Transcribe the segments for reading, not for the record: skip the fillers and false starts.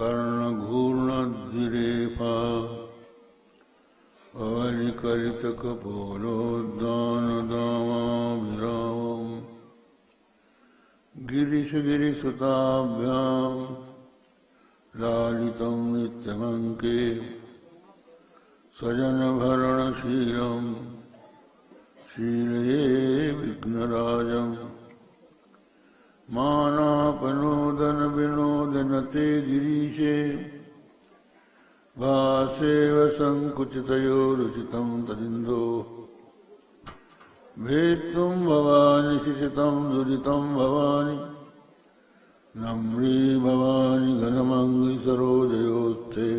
कर्णघूर्णद्विरेफा अवलिकलितकपोलोद्दानदामाभिरामम् गिरिशगिरिसुताभ्यां लालितं नित्यमङ्के स्वजनभरणशीलं शीलये विघ्नराजम् मानापनोदन विनोदनते गिरीशे भासेव संकुचितयो रुचितं तदिन्दो भेत्तुं भवानि शिशितं दुरितं भवानि नम्री भवानि घनमङ्गलिसरोजयोस्ते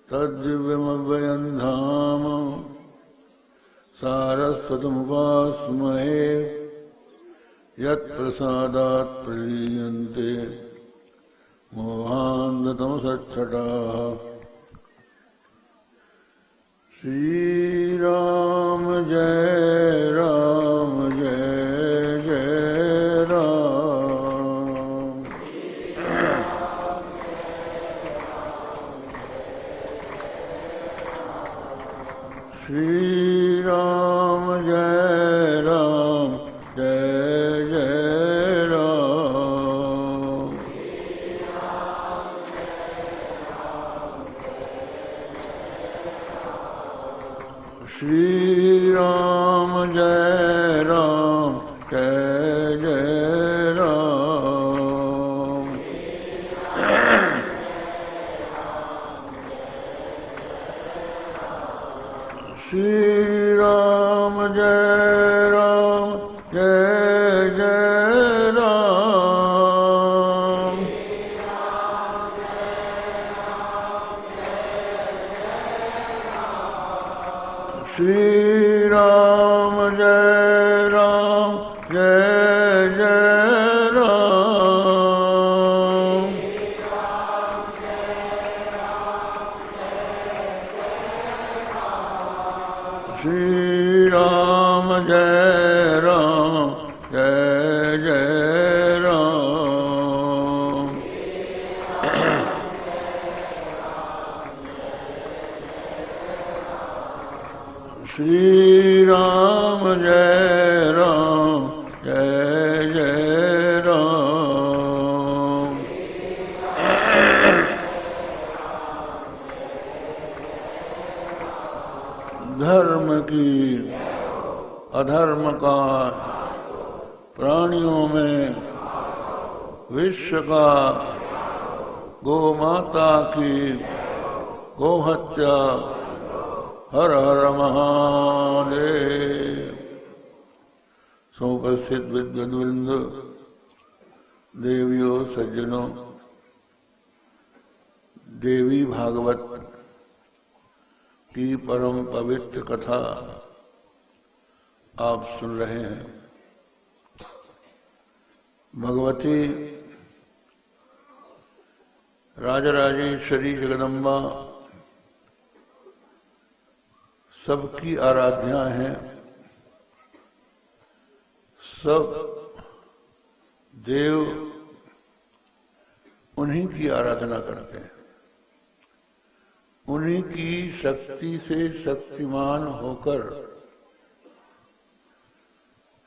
तद्दिव्यमव्ययं धाम सारस्वतमुपास्महे यत्प्रसादात् प्रलीयन्ते मोहान्धतमसच्छटाः। श्रीराम जय राम जय जय राम। श्रीराम जय राम जय श्री राम जय राम जय जय राम। श्री राम जय राम जय जय राम। श्री राम जय राम जय जय राम। श्री राम जय राम जय जय राम। श्री राम जय राम जय जय राम। धर्म की अधर्म का प्राणियों में विश्व का गौ माता की गोहत्या हर हर महादेव। समुपस्थित विद्वद्वृंद, देवियों सज्जनों, देवी भागवत की परम पवित्र कथा आप सुन रहे हैं। भगवती राजराजेश्वरी जगदम्बा सबकी आराध्या हैं। सब देव उन्हीं की आराधना करते हैं। उन्हीं की शक्ति से शक्तिमान होकर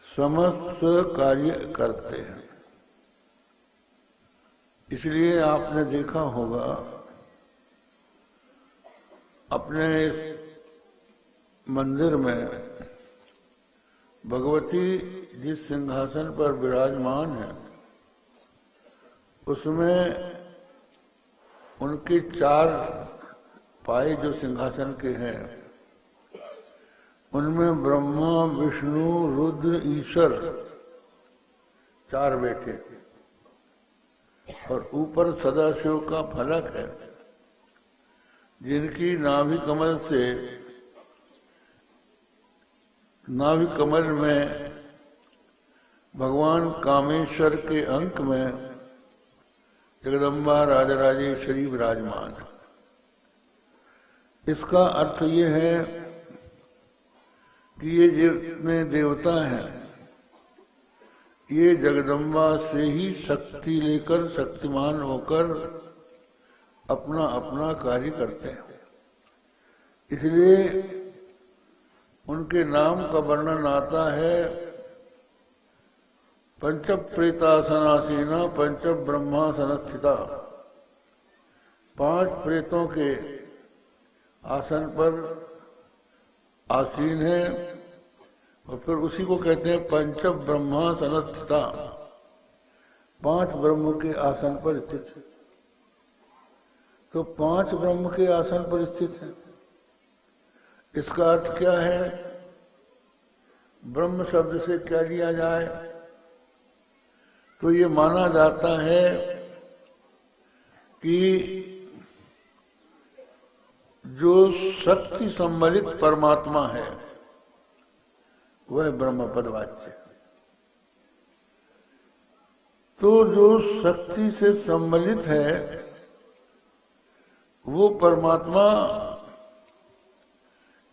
समस्त कार्य करते हैं। इसलिए आपने देखा होगा अपने मंदिर में भगवती जिस सिंहासन पर विराजमान है उसमें उनके चार पाए जो सिंहासन के हैं उनमें ब्रह्मा विष्णु रुद्र ईश्वर चार बैठे और ऊपर सदाशिव का फलक है जिनकी नाभि कमल से नाभि कमल में भगवान कामेश्वर के अंक में जगदम्बा राजराजेश्वरी विराजमान है। इसका अर्थ ये है कि ये जितने देवता हैं ये जगदम्बा से ही शक्ति लेकर शक्तिमान होकर अपना अपना कार्य करते हैं। इसलिए उनके नाम का वर्णन आता है, पंच प्रेतासनासीना पंच ब्रह्मासनस्थिता। 5 प्रेतों के आसन पर आसीन है और फिर उसी को कहते हैं पंच ब्रह्मासनस्थिता, 5 ब्रह्म के आसन पर स्थित है। तो 5 ब्रह्म के आसन पर स्थित है, इसका अर्थ क्या है? ब्रह्म शब्द से क्या लिया जाए? तो ये माना जाता है कि जो शक्ति सम्मिलित परमात्मा है वह ब्रह्म पदवाच्य। तो जो शक्ति से सम्मिलित है वो परमात्मा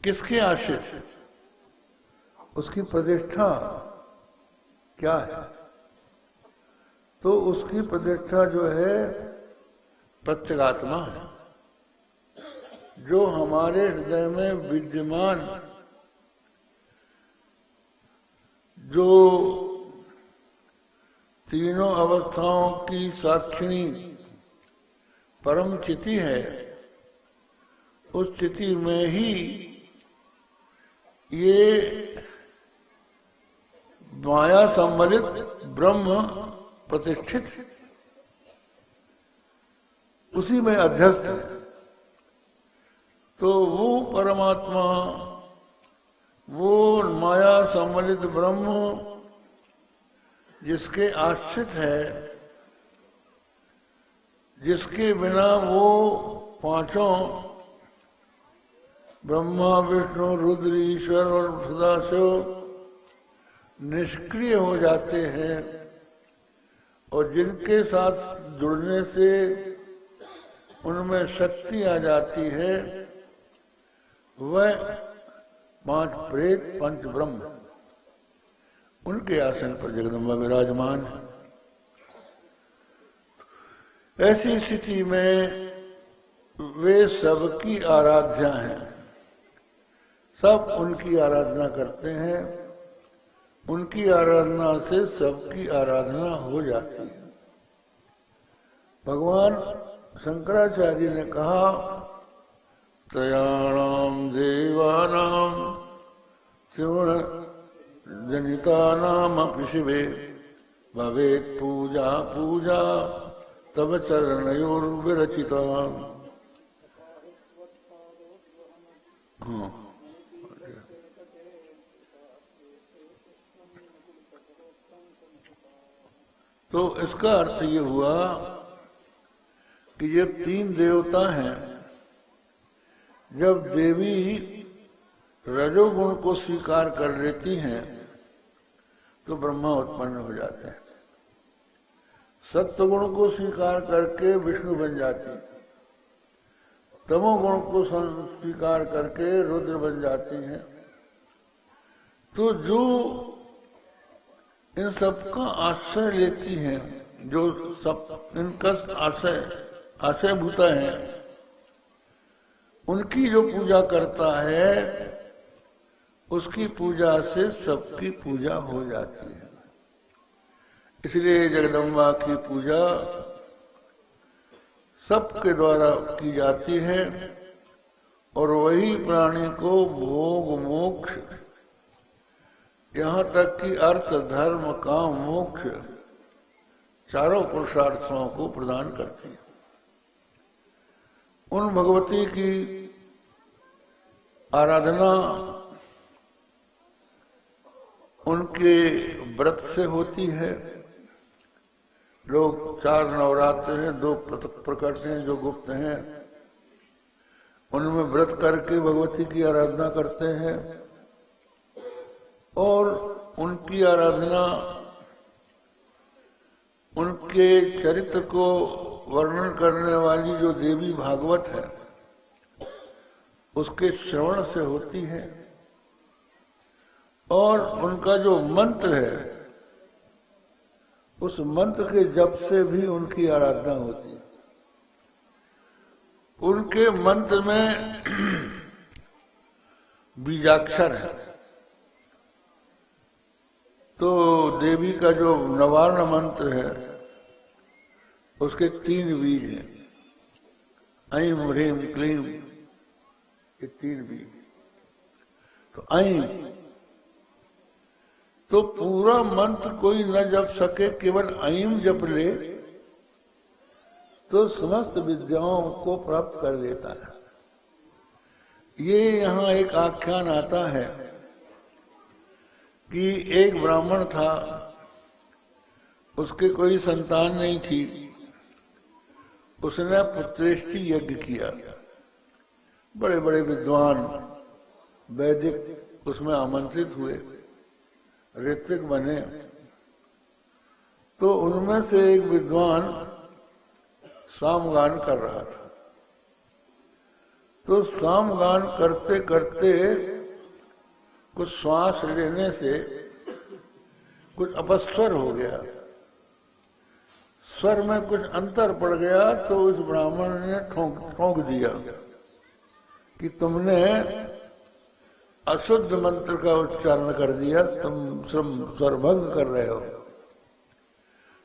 किसके आश्रित है? उसकी प्रतिष्ठा क्या है? तो उसकी प्रतिष्ठा जो है प्रत्यगात्मा है, जो हमारे हृदय में विद्यमान, जो तीनों अवस्थाओं की साक्षिणी परम चिति है, उस स्थिति में ही ये माया सम्मिलित ब्रह्म प्रतिष्ठित है, उसी में अध्यस्त है। तो वो परमात्मा, वो माया सम्मिलित ब्रह्म जिसके आश्रित है, जिसके बिना वो 5 ब्रह्मा विष्णु रुद्र ईश्वर और सदाशिव निष्क्रिय हो जाते हैं, और जिनके साथ जुड़ने से उनमें शक्ति आ जाती है, वह 5 प्रेत 5 ब्रह्म, उनके आसन पर जगदम्बा विराजमान है। ऐसी स्थिति में वे सबकी आराध्या हैं, सब उनकी आराधना करते हैं, उनकी आराधना से सबकी आराधना हो जाती है। भगवान शंकराचार्य ने कहा, त्रयाणाम देवानाम त्रिगुण जनितानाम अपि शिवे भवेत् पूजा पूजा तव चरणयोर्विरचिता। तो इसका अर्थ ये हुआ कि ये 3 देवता हैं, जब देवी रजोगुण को स्वीकार कर लेती हैं तो ब्रह्मा उत्पन्न हो जाते हैं, सत्वगुण को स्वीकार करके विष्णु बन जाती, तमोगुण को स्वीकार करके रुद्र बन जाती हैं। तो जो इन सबका आश्रय लेती हैं, जो सब इनका आश्रयभूता है, उनकी जो पूजा करता है उसकी पूजा से सबकी पूजा हो जाती है। इसलिए जगदम्बा की पूजा सबके द्वारा की जाती है, और वही प्राणी को भोग मोक्ष, यहाँ तक कि अर्थ धर्म काम मोक्ष चारों पुरुषार्थों को प्रदान करती है। उन भगवती की आराधना उनके व्रत से होती है। लोग 4 नवरात्र हैं, 2 प्रकट हैं जो गुप्त हैं, उनमें व्रत करके भगवती की आराधना करते हैं, और उनकी आराधना उनके चरित्र को वर्णन करने वाली जो देवी भागवत है उसके श्रवण से होती है, और उनका जो मंत्र है उस मंत्र के जप से भी उनकी आराधना होती है। उनके मंत्र में बीजाक्षर है। तो देवी का जो नवार्ण मंत्र है उसके 3 बीज हैं, ऐं ह्रीं क्लीं, ये 3 बीज। तो ऐं तो पूरा मंत्र कोई न जप सके, केवल ऐं जप ले तो समस्त विद्याओं को प्राप्त कर लेता है। ये यहाँ एक आख्यान आता है कि एक ब्राह्मण था, उसके कोई संतान नहीं थी, उसने पुत्रेष्टि यज्ञ किया। बड़े बड़े विद्वान वैदिक उसमें आमंत्रित हुए, ऋत्विक बने। तो उनमें से एक विद्वान सामगान कर रहा था। तो सामगान करते करते कुछ श्वास लेने से कुछ अपस्वर हो गया, स्वर में कुछ अंतर पड़ गया। तो उस ब्राह्मण ने ठोंक दिया कि तुमने अशुद्ध मंत्र का उच्चारण कर दिया, तुम स्वरभंग कर रहे हो।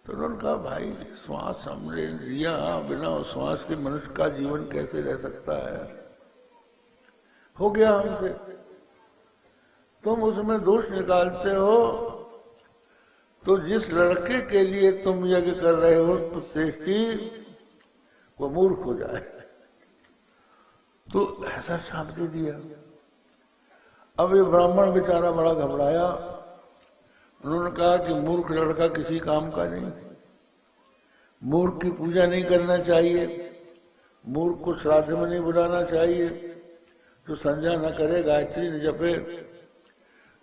तो उन्होंने कहा, भाई श्वास हमने लिया, बिना श्वास के मनुष्य का जीवन कैसे रह सकता है, हो गया हमसे। तुम उसमें दोष निकालते हो, तो जिस लड़के के लिए तुम यज्ञ कर रहे हो पुत्रेष्टि, वो मूर्ख हो जाए। तो ऐसा शाप दे दिया। अब ये ब्राह्मण बेचारा बड़ा घबराया। उन्होंने कहा कि मूर्ख लड़का किसी काम का नहीं, मूर्ख की पूजा नहीं करना चाहिए, मूर्ख को श्राद्ध में नहीं बुलाना चाहिए, जो संध्या न करे, गायत्री न जपे,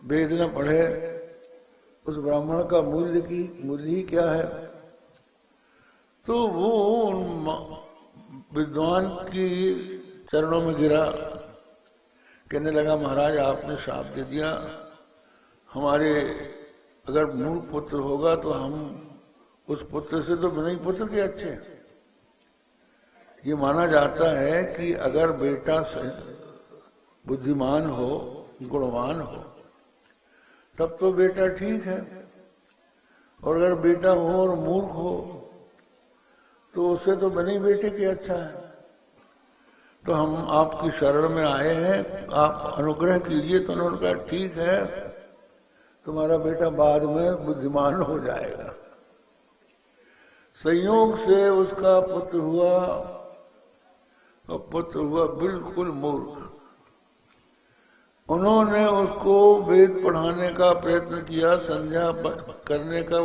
वेद न पढ़े, उस ब्राह्मण का मूल्य ही क्या है। तो वो विद्वान की चरणों में गिरा, कहने लगा, महाराज आपने श्राप दे दिया, हमारे अगर मूर्ख पुत्र होगा तो हम उस पुत्र से तो बिना ही पुत्र के अच्छे। ये माना जाता है कि अगर बेटा बुद्धिमान हो, गुणवान हो, तब तो बेटा ठीक है, और अगर बेटा हो और मूर्ख हो तो उससे तो बने बेटे के अच्छा है। तो हम आपकी शरण में आए हैं, आप अनुग्रह कीजिए। तो उन्होंने कहा, ठीक है, तुम्हारा बेटा बाद में बुद्धिमान हो जाएगा। संयोग से उसका पुत्र हुआ, और पुत्र हुआ बिल्कुल मूर्ख। उन्होंने उसको वेद पढ़ाने का प्रयत्न किया, संध्या करने का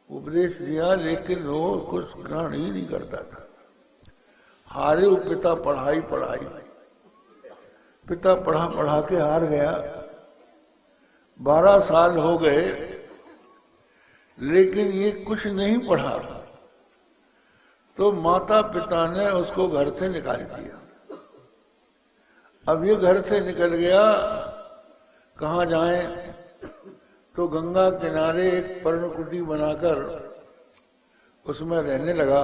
उपदेश दिया, लेकिन वो कुछ ग्रहण ही नहीं करता था। हारे वो पिता पढ़ाई। पिता पढ़ा के हार गया। 12 साल हो गए, लेकिन ये कुछ नहीं पढ़ा। तो माता पिता ने उसको घर से निकाल दिया। अब ये घर से निकल गया, कहाँ जाए? तो गंगा किनारे एक पर्णकुटी बनाकर उसमें रहने लगा,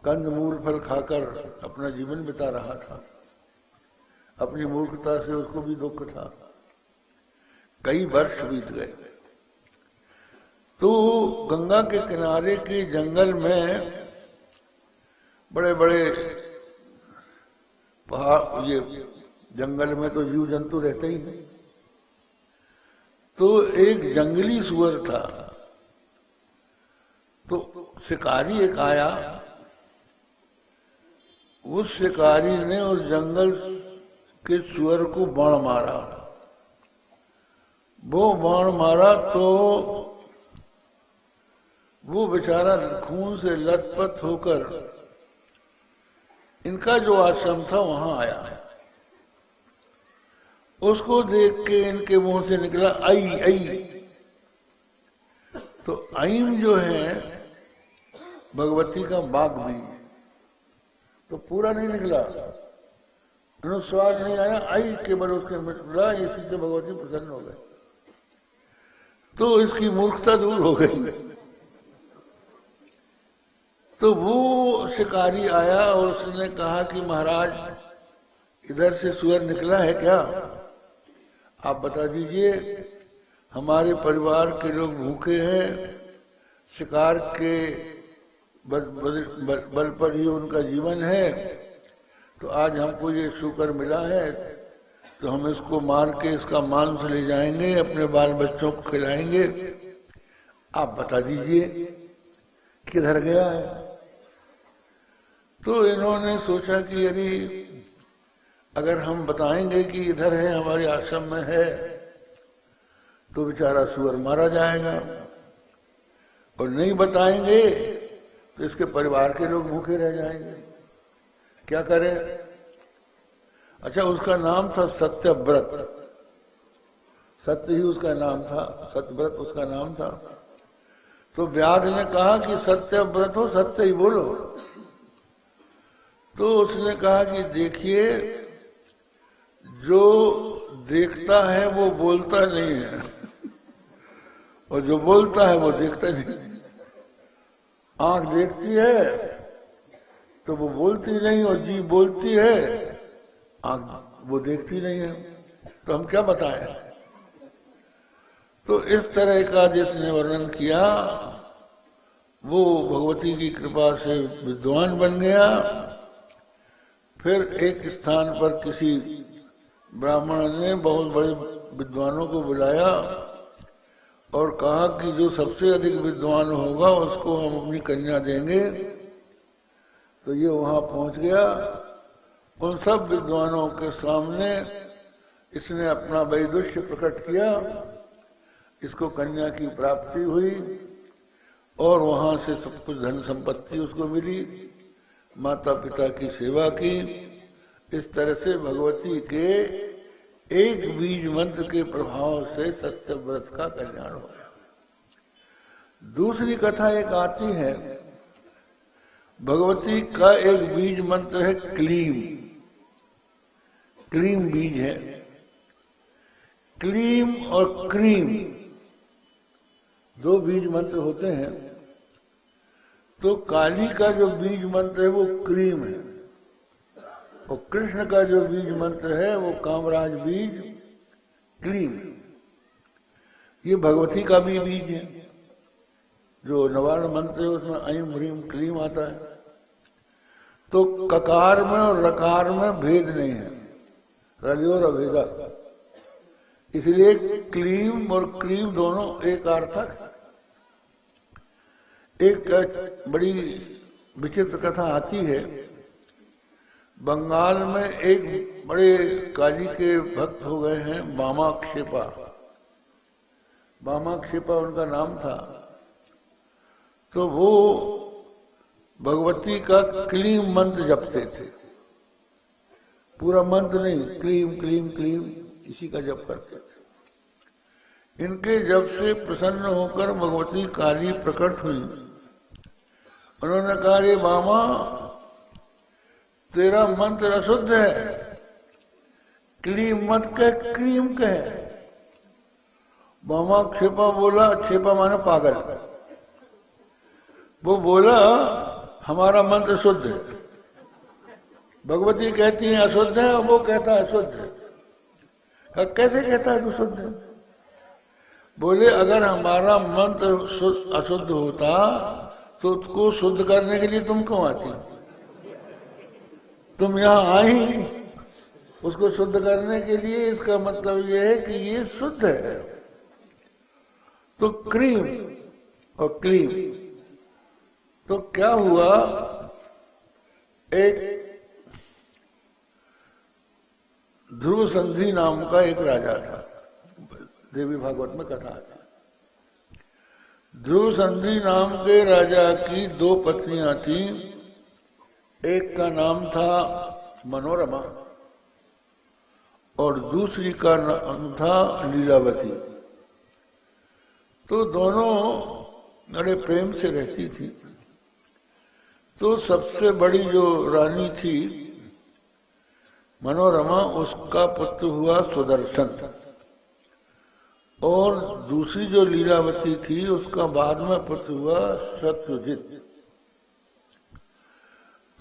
कंदमूल फल खाकर अपना जीवन बिता रहा था। अपनी मूर्खता से उसको भी दुख था। कई वर्ष बीत गए। तो गंगा के किनारे के जंगल में बड़े बड़े पहाड़, ये जंगल में तो जीव जंतु रहते ही नहीं। तो एक जंगली सुअर था। तो शिकारी एक आया, उस शिकारी ने उस जंगल के सुअर को बाण मारा। वो बाण मारा तो वो बेचारा खून से लथपथ होकर इनका जो आश्रम था वहां आया। उसको देख के इनके मुंह से निकला आई आई। तो ऐम जो है भगवती का बाग भी, तो पूरा नहीं निकला, स्वाद नहीं आया, आई केवल उसके मिला। इसी से भगवती प्रसन्न हो गए। तो इसकी मूर्खता दूर हो गई। तो वो शिकारी आया और उसने कहा कि महाराज इधर से सुअर निकला है क्या, आप बता दीजिए। हमारे परिवार के लोग भूखे हैं, शिकार के बल पर ही उनका जीवन है, तो आज हमको ये शुक्र मिला है तो हम इसको मार के इसका मांस ले जाएंगे, अपने बाल बच्चों को खिलाएंगे, आप बता दीजिए किधर गया है। तो इन्होंने सोचा कि अरे अगर हम बताएंगे कि इधर है, हमारे आश्रम में है, तो बेचारा सुअर मारा जाएगा, और नहीं बताएंगे तो इसके परिवार के लोग भूखे रह जाएंगे, क्या करें। अच्छा, उसका नाम था सत्यव्रत, सत्य ही उसका नाम था, सत्यव्रत उसका नाम था। तो व्याध ने कहा कि सत्यव्रत हो, सत्य ही बोलो। तो उसने कहा कि देखिए, जो देखता है वो बोलता नहीं है, और जो बोलता है वो देखता नहीं। आंख देखती है तो वो बोलती नहीं, और जीभ बोलती है, आंख वो देखती नहीं है, तो हम क्या बताएं। तो इस तरह का जिसने वर्णन किया वो भगवती की कृपा से विद्वान बन गया। फिर एक स्थान पर किसी ब्राह्मण ने बहुत बड़े विद्वानों को बुलाया और कहा कि जो सबसे अधिक विद्वान होगा उसको हम अपनी कन्या देंगे। तो ये वहां पहुंच गया, उन सब विद्वानों के सामने इसने अपना वैदुष्य प्रकट किया, इसको कन्या की प्राप्ति हुई और वहां से सब कुछ धन संपत्ति उसको मिली, माता पिता की सेवा की। इस तरह से भगवती के एक बीज मंत्र के प्रभाव से सत्यव्रत का कल्याण हो गया। दूसरी कथा एक आती है, भगवती का एक बीज मंत्र है क्लीम, क्लीम बीज है। क्लीम और क्रीम दो बीज मंत्र होते हैं। तो काली का जो बीज मंत्र है वो क्रीम है, और कृष्ण का जो बीज मंत्र है वो कामराज बीज क्लीम। ये भगवती का भी बीज है, जो नवार्ण मंत्र है उसमें ऐं ह्रीं क्लीम आता है। तो ककार में और रकार में भेद नहीं है, रजोर अभेदा, इसलिए क्लीम और क्रीम दोनों एक अर्थक है। एक बड़ी विचित्र कथा आती है, बंगाल में एक बड़े काली के भक्त हो गए हैं वामाक्षेपा, वामाक्षेपा उनका नाम था। तो वो भगवती का क्लीम मंत्र जपते थे, पूरा मंत्र नहीं, क्लीम क्लीम क्लीम इसी का जप करते थे। इनके जप से प्रसन्न होकर भगवती काली प्रकट हुई। उन्होंने कहा, रे मामा तेरा मंत्र अशुद्ध है, क्लीम मत कह, क्रीम कह। मामा क्षेपा बोला, क्षेपा माने पागल, वो बोला हमारा मंत्र शुद्ध है। भगवती कहती है अशुद्ध है, और वो कहता है अशुद्ध है। कैसे कहता है तू शुद्ध है? बोले अगर हमारा मंत्र अशुद्ध होता तो उसको शुद्ध करने के लिए तुम क्यों आती? तुम यहाँ आई उसको शुद्ध करने के लिए, इसका मतलब ये है कि ये शुद्ध है। तो क्रीम और क्लीम, तो क्या हुआ, एक ध्रुव संधि नाम का एक राजा था, देवी भागवत में कथा आती। ध्रुव संधि नाम के राजा की दो पत्नियां थीं, एक का नाम था मनोरमा और दूसरी का नाम था लीलावती। तो दोनों बड़े प्रेम से रहती थी। तो सबसे बड़ी जो रानी थी मनोरमा, उसका पुत्र हुआ सुदर्शन, और दूसरी जो लीलावती थी उसका बाद में पुत्र हुआ शत्रुजित।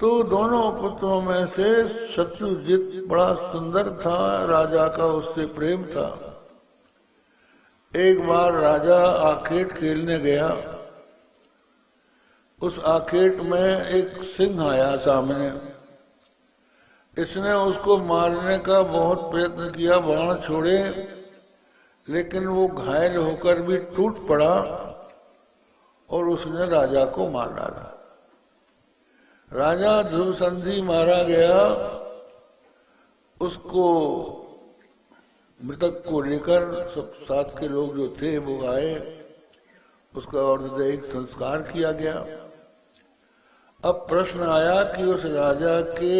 तो दोनों पुत्रों में से शत्रुजित बड़ा सुंदर था, राजा का उससे प्रेम था। एक बार राजा आखेट खेलने गया, उस आखेट में एक सिंह आया सामने। इसने उसको मारने का बहुत प्रयत्न किया, बाण छोड़े, लेकिन वो घायल होकर भी टूट पड़ा और उसने राजा को मार डाला। राजा ध्रुवसंधि मारा गया। उसको मृतक को लेकर सब साथ के लोग जो थे वो आए, उसका औपचारिक संस्कार किया गया। अब प्रश्न आया कि उस राजा के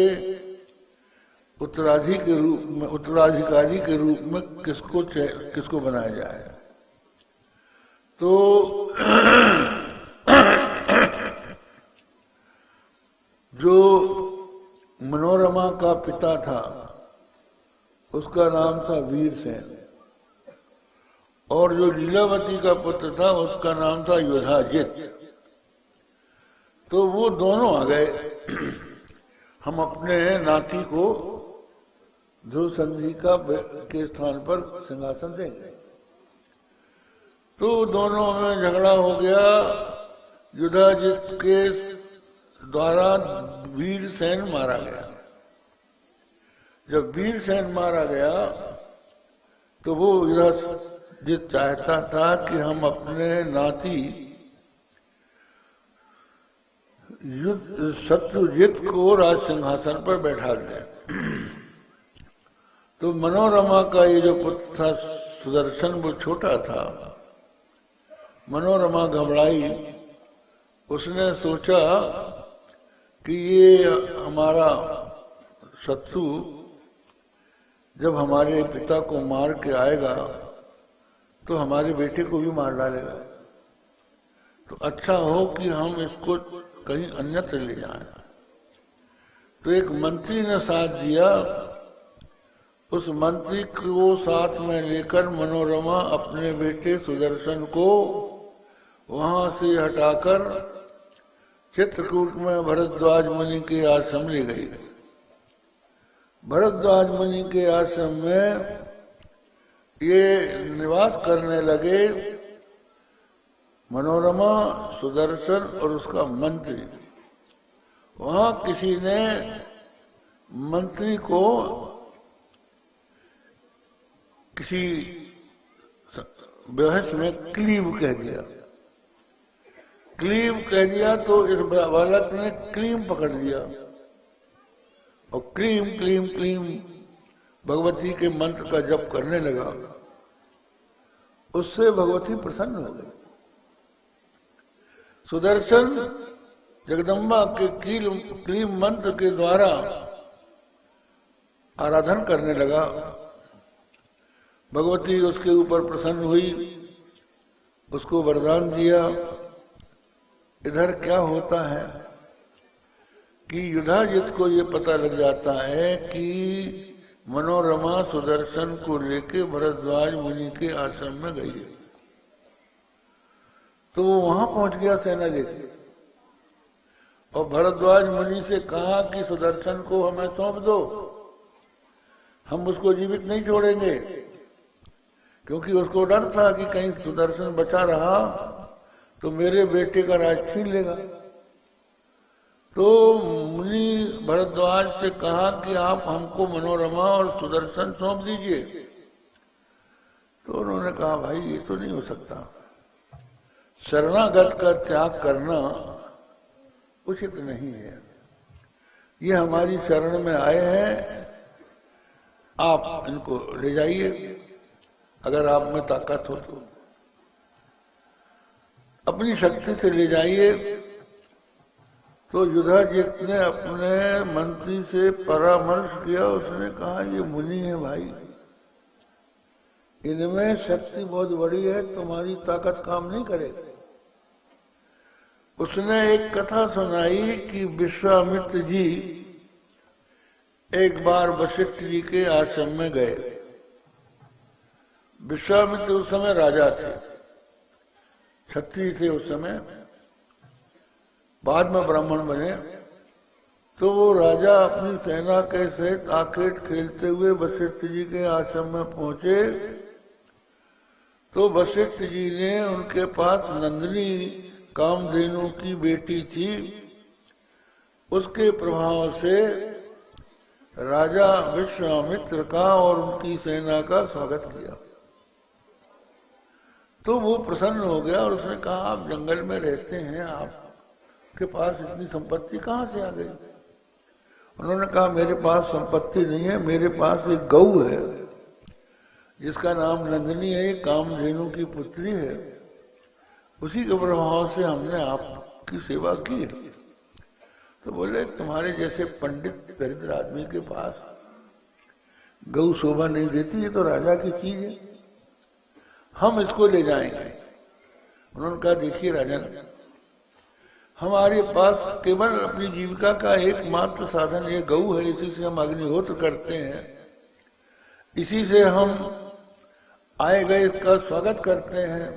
उत्तराधिकारी के रूप में किसको बनाया जाए। तो जो मनोरमा का पिता था उसका नाम था वीरसेन, और जो लीलावती का पुत्र था उसका नाम था युधाजित। तो वो दोनों आ गए, हम अपने नाती को ध्रुवसंधि के स्थान पर सिंहासन देंगे। तो दोनों में झगड़ा हो गया। युधाजित के द्वारा वीरसेन मारा गया। जब वीरसेन मारा गया तो वो युधाजित चाहता था कि हम अपने नाती शत्रुजित को राज सिंहासन पर बैठा दें। तो मनोरमा का ये जो पुत्र था सुदर्शन, वो छोटा था। मनोरमा घबराई। उसने सोचा कि ये हमारा शत्रु जब हमारे पिता को मार के आएगा तो हमारे बेटे को भी मार डालेगा, तो अच्छा हो कि हम इसको कहीं अन्यत्र ले जाएं। तो एक मंत्री ने साथ दिया। उस मंत्री को साथ में लेकर मनोरमा अपने बेटे सुदर्शन को वहां से हटाकर चित्रकूट में भरद्वाज मुनि के आश्रम ले गई। भरद्वाज मुनि के आश्रम में ये निवास करने लगे, मनोरमा, सुदर्शन और उसका मंत्री। वहां किसी ने मंत्री को किसी बहस में क्लीव कह दिया। क्लीव कह दिया तो इस बालक ने क्लीम पकड़ लिया और क्लीम क्लीम क्लीम भगवती के मंत्र का जप करने लगा। उससे भगवती प्रसन्न हो गई। सुदर्शन जगदम्बा के क्लीम मंत्र के द्वारा आराधन करने लगा। भगवती उसके ऊपर प्रसन्न हुई, उसको वरदान दिया। इधर क्या होता है कि युधाजित को ये पता लग जाता है कि मनोरमा सुदर्शन को लेके भरद्वाज मुनि के आश्रम में गई है। तो वो वहां पहुंच गया सेना लेके, और भरद्वाज मुनि से कहा कि सुदर्शन को हमें सौंप दो, हम उसको जीवित नहीं छोड़ेंगे। क्योंकि उसको डर था कि कहीं सुदर्शन बचा रहा तो मेरे बेटे का राज छीन लेगा। तो मुनि भरद्वाज से कहा कि आप हमको मनोरमा और सुदर्शन सौंप दीजिए। तो उन्होंने कहा भाई ये तो नहीं हो सकता, शरणागत का त्याग करना उचित नहीं है। ये हमारी शरण में आए हैं, आप इनको ले जाइए अगर आप में ताकत हो तो, अपनी शक्ति से ले जाइए। तो युधाजित ने अपने मंत्री से परामर्श किया। उसने कहा ये मुनि है भाई, इनमें शक्ति बहुत बड़ी है, तुम्हारी ताकत काम नहीं करेगी। उसने एक कथा सुनाई कि विश्वामित्र जी एक बार वशिष्ठ जी के आश्रम में गए। विश्वामित्र उस समय राजा थे, क्षत्रिय थे उस समय, बाद में ब्राह्मण बने, तो वो राजा अपनी सेना के सहित आखेट खेलते हुए वशिष्ठ जी के आश्रम में पहुंचे। तो वशिष्ठ जी ने उनके पास नंदिनी कामधेनु की बेटी थी, उसके प्रभाव से राजा विश्वामित्र का और उनकी सेना का स्वागत किया। तो वो प्रसन्न हो गया और उसने कहा, आप जंगल में रहते हैं, आपके पास इतनी संपत्ति कहाँ से आ गई? उन्होंने कहा, मेरे पास संपत्ति नहीं है, मेरे पास एक गऊ है जिसका नाम नंदिनी है, कामधेनु की पुत्री है, उसी के प्रभाव से हमने आपकी सेवा की है। तो बोले, तुम्हारे जैसे पंडित दरिद्र आदमी के पास गऊ शोभा नहीं देती, ये तो राजा की चीज है, हम इसको ले जाएंगे। उन्होंने कहा, देखिए राजन, हमारे पास केवल अपनी जीविका का एकमात्र साधन ये गऊ है, इसी से हम अग्निहोत्र करते हैं, इसी से हम आए गए का स्वागत करते हैं,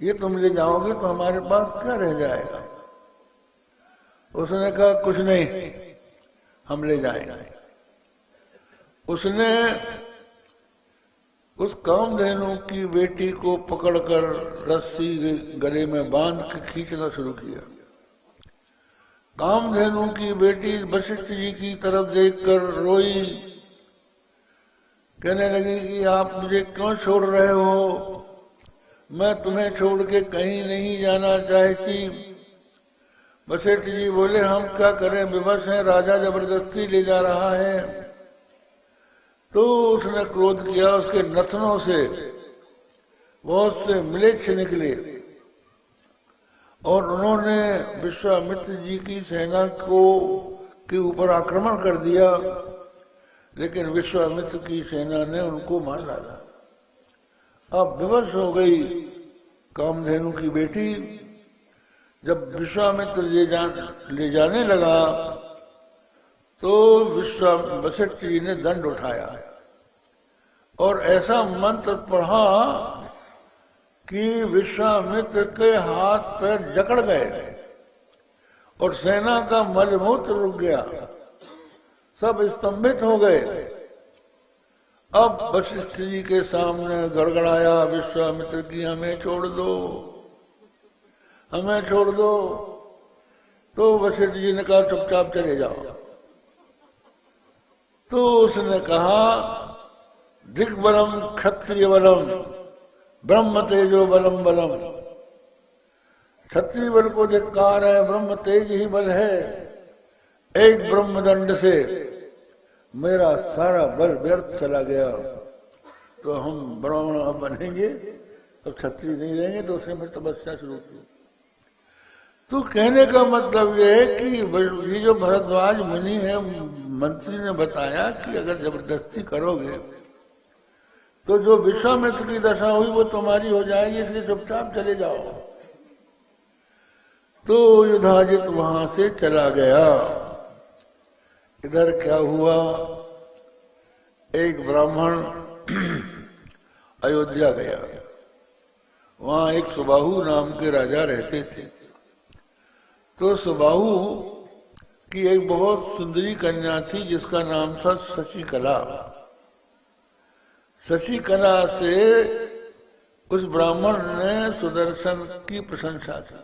ये तुम ले जाओगे तो हमारे पास क्या रह जाएगा? उसने कहा, कुछ नहीं, हम ले जाएंगे। उसने उस कामधेनु की बेटी को पकड़कर रस्सी गले में बांध के खींचना शुरू किया। कामधेनु की बेटी वशिष्ठ जी की तरफ देखकर रोई, कहने लगी कि आप मुझे क्यों छोड़ रहे हो? मैं तुम्हें छोड़ के कहीं नहीं जाना चाहती। वशिष्ठ जी बोले, हम क्या करें, विवश हैं, राजा जबरदस्ती ले जा रहा है। तो उसने क्रोध किया, उसके नथनों से बहुत से म्लेच्छ निकले और उन्होंने विश्वामित्र जी की सेना के ऊपर आक्रमण कर दिया, लेकिन विश्वामित्र की सेना ने उनको मार डाला। अब विवश हो गई कामधेनु की बेटी। जब विश्वामित्र ले जाने लगा तो वशिष्ठ जी ने दंड उठाया और ऐसा मंत्र पढ़ा कि विश्वामित्र के हाथ पैर जकड़ गए और सेना का मलमूत्र रुक गया, सब स्तंभित हो गए। अब वशिष्ठ जी के सामने गड़गड़ाया विश्वामित्र की, हमें छोड़ दो, हमें छोड़ दो। तो वशिष्ठ जी ने कहा, चुपचाप चले जाओ। तो उसने कहा, दिग्बलम क्षत्रिय बलम ब्रह्म तेजो बलम बलम। क्षत्रिय बल को धिक्कार है, ब्रह्म तेज ही बल है। एक ब्रह्मदंड से मेरा सारा बल व्यर्थ चला गया, तो हम ब्राह्मण अब बनेंगे, अब क्षत्रिय नहीं रहेंगे। तो उसने फिर तपस्या शुरू की। तो कहने का मतलब यह है कि ये जो भरद्वाज मुनि है, मंत्री ने बताया कि अगर जबरदस्ती करोगे तो जो विश्वामित्र की दशा हुई वो तुम्हारी हो जाएगी, इसलिए चुपचाप चले जाओ। तो युधाजित वहां से चला गया। इधर क्या हुआ, एक ब्राह्मण अयोध्या गया, वहां एक सुबाहु नाम के राजा रहते थे। तो सुबाहु की एक बहुत सुंदरी कन्या थी जिसका नाम था शशिकला। शशिकला से उस ब्राह्मण ने सुदर्शन की प्रशंसा की,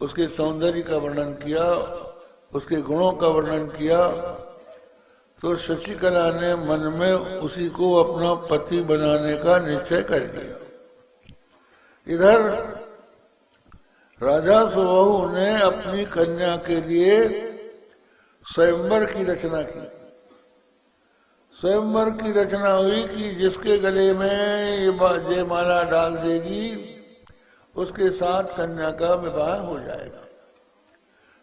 उसके सौंदर्य का वर्णन किया, उसके गुणों का वर्णन किया। तो शशिकला ने मन में उसी को अपना पति बनाने का निश्चय कर लिया। इधर राजा सुबाहु ने अपनी कन्या के लिए स्वयंवर की रचना की। स्वयंवर की रचना हुई कि जिसके गले में ये माला डाल देगी उसके साथ कन्या का विवाह हो जाएगा।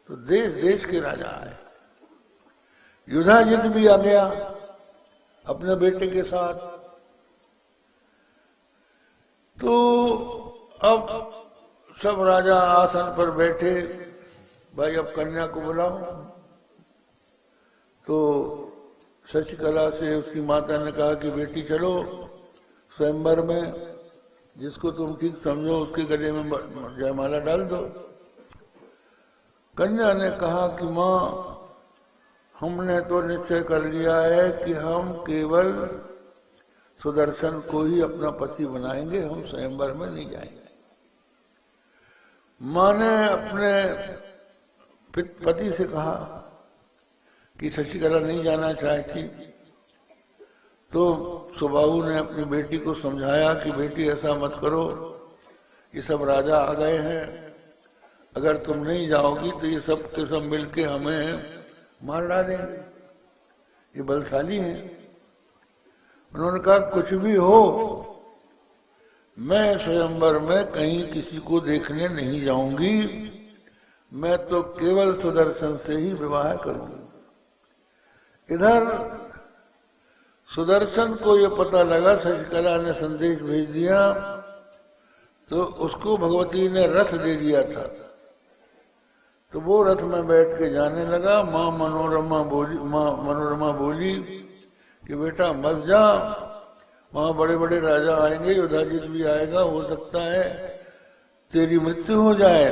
तो देश देश के राजा आए, युधाजित भी आ गया अपने बेटे के साथ। तो अब सब राजा आसन पर बैठे, भाई अब कन्या को बुलाओ। तो शशिकला से उसकी माता ने कहा कि बेटी चलो स्वयंवर में, जिसको तुम ठीक समझो उसके गले में जयमाला डाल दो। तो वो गई, उसके गले में जयमाला डाली। कन्या ने कहा कि माँ, हमने तो निश्चय कर लिया है कि हम केवल सुदर्शन को ही अपना पति बनाएंगे, हम स्वयंवर में नहीं जाएंगे। माँ ने अपने पति से कहा कि शशिकला नहीं जाना चाहती, तो सुबाहु ने अपनी बेटी को समझाया कि बेटी ऐसा मत करो, ये सब राजा आ गए हैं, अगर तुम नहीं जाओगी तो ये सब के सब मिलके हमें मार डालेंगे, ये बलशाली हैं। उन्होंने कहा कुछ भी हो, मैं स्वयंवर में कहीं किसी को देखने नहीं जाऊंगी, मैं तो केवल सुदर्शन से ही विवाह करूंगी। इधर सुदर्शन को ये पता लगा, शशिकला ने संदेश भेज दिया, तो उसको भगवती ने रथ दे दिया था, तो वो रथ में बैठ के जाने लगा। माँ मनोरमा बोली कि बेटा मत जा, वहां बड़े बड़े राजा आएंगे, युधाजित भी आएगा, हो सकता है तेरी मृत्यु हो जाए।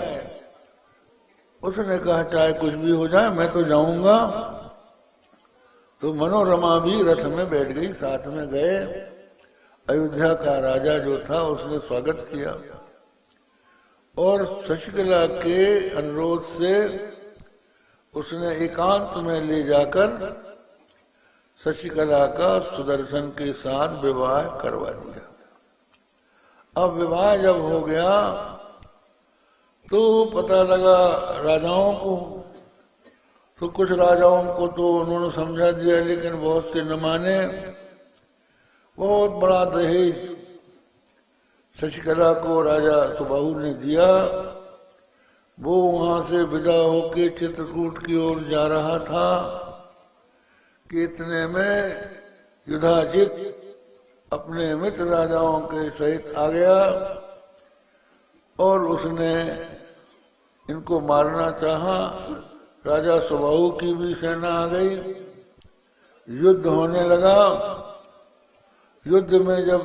उसने कहा चाहे कुछ भी हो जाए मैं तो जाऊंगा। तो मनोरमा भी रथ में बैठ गई, साथ में गए। अयोध्या का राजा जो था उसने स्वागत किया और शशिकला के अनुरोध से उसने एकांत में ले जाकर शशिकला का सुदर्शन के साथ विवाह करवा दिया। अब विवाह जब हो गया तो पता लगा राजाओं को, तो कुछ राजाओं को तो उन्होंने समझा दिया, लेकिन बहुत से न माने। बहुत बड़ा दहेज शशिकला को राजा सुबाहु ने दिया। वो वहां से विदा होके चित्रकूट की ओर जा रहा था कि इतने में युधाजित अपने मित्र राजाओं के सहित आ गया और उसने इनको मारना चाहा। राजा सुबाहु की भी सेना आ गई, युद्ध होने लगा। युद्ध में जब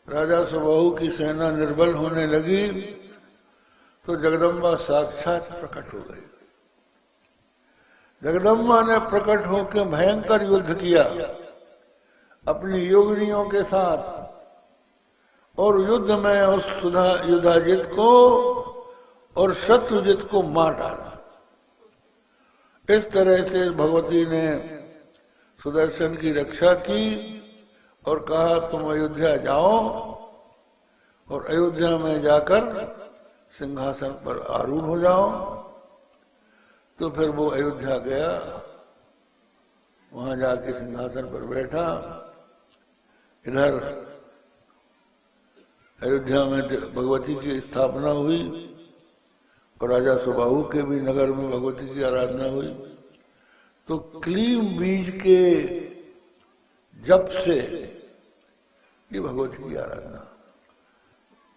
राजा सुबाहु की सेना निर्बल होने लगी तो जगदम्बा साक्षात प्रकट हो गई। जगदम्बा ने प्रकट होकर भयंकर युद्ध किया अपनी योगिनियों के साथ और युद्ध में उस युधाजित को और शत्रुजित को मार डाला। इस तरह से भगवती ने सुदर्शन की रक्षा की और कहा तुम अयोध्या जाओ और अयोध्या में जाकर सिंहासन पर आरूढ़ हो जाओ। तो फिर वो अयोध्या गया, वहां जाके सिंहासन पर बैठा। इधर अयोध्या में भगवती की स्थापना हुई और राजा सुबाहु के भी नगर में भगवती की आराधना हुई। तो क्लीम बीज के जप से ये भगवती की आराधना